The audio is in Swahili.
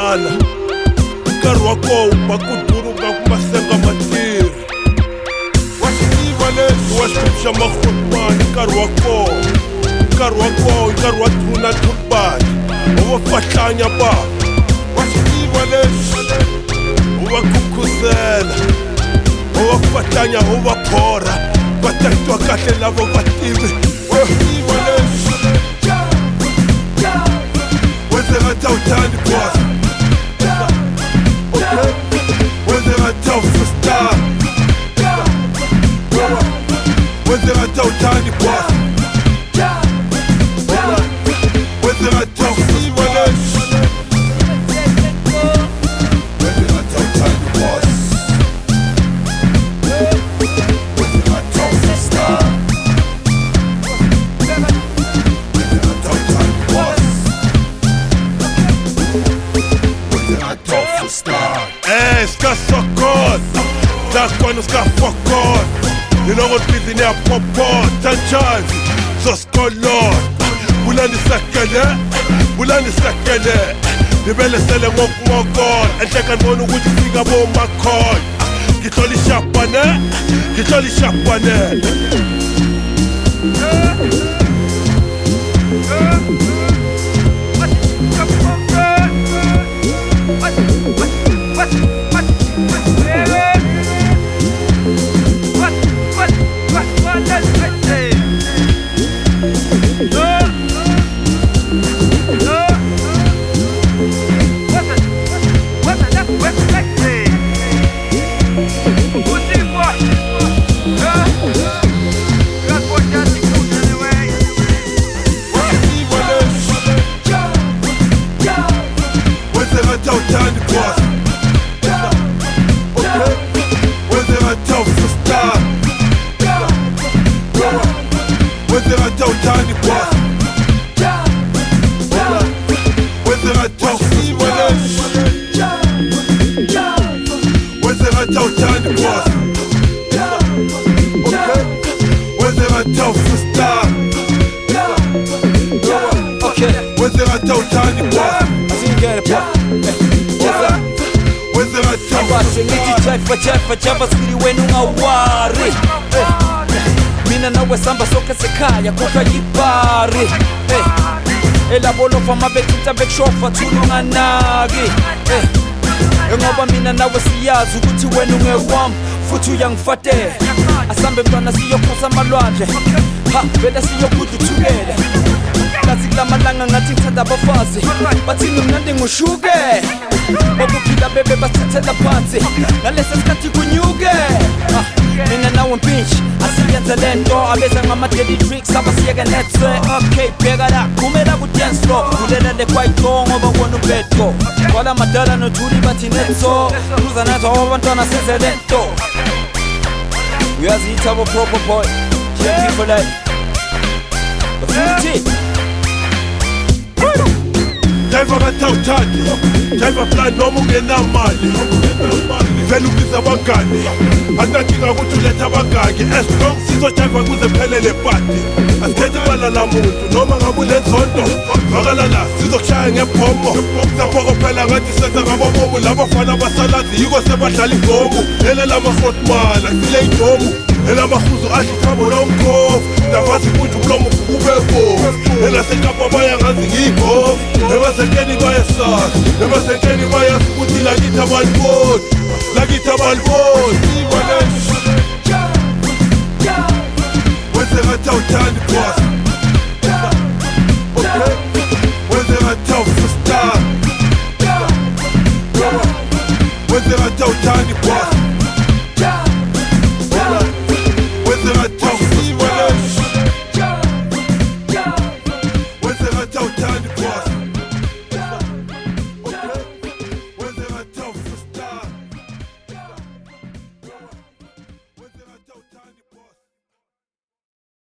mala nkarhi wa kowu bakuduruka ku masenga matiri wa xitiva leswi wa xitivi xa makhotmani nkarhi wa kowo nkarhi wa tuna turbani wa fahlanya ba wa xitiva leswi wa kukhuzela wa fahlanya wa phora va tatwa kahle lavo va tivi wa xitiva leswi wenzeka tawutani boss wenzeka tawufustar wenzeka tawutani boss wenzeka tawusiva leswi wenzeka tawutani boss wenzeka tawufustar wenzeka tawutani boss wenzeka tawufustar ska sokol zakona ska fokol Nilongo busy ne popot tanchazi Soskolor Bulani sakele Nibele sele ngokmokol Enhleka nibona ukuthi fika bomakhol Ngithola ishapane Tawutani boss wenzeka tawufustar wenzeka tawutani boss wenzeka tawusiva leswi wenzeka tawutani boss wenzeka tawufustar wenzeka tawutani boss Jaifa java siri wenu ngawari Mina nawe samba soke sekaya koka yibari Elabolofa mabekita bekshofa tulunganagi Ngoba mina nawe siyazi ukuthi wena ungewami futhi uyangifate Asambe mntwana siyokhosa amalwandle vele siyokuduthukela Kazi kulamalanga ngathi ngithanda abafazi bathini mnandi ngushuke Bokuphila bebe basithethela phansi ngalesi sikhathi kunyuke Mina nawe mpintshi asiyenze lento abeza ngama-daily tricks abasiyeke netse Okay bheka la khumela ku-dance floor kulelele kwayito ngoba wona ubedko Kwala madala nothuli bathi netso Cruza nazo abantwana senze lento Uyazi ithabo proper boy GMP for life Bafuthi Jaiva katawutani Jaiva plan noma ungenamali Vele ubiza abangani Anankinga ukuthi uletha abangaki As-long sizojaiva kuze phelele party Asikhethi ibala lamuntu noma ngabe unenzondo Vakala la sizokushaya ngebhomo Saphokophela ngathi senza ngabobomu Labafana basalazi yiko sebadlala igomu Ele lama-hotmala sile idomu Elamahuzu adla uthabo lomkhofu Navazi ukuthi umlomo ubebovu Elasekapa bayangazi ngiyighofu Emasekeni bayasazi Emasekeni bayazi ukuthi lakithi abaliboni Lakithi abaliboni Wenzeka tawutani boss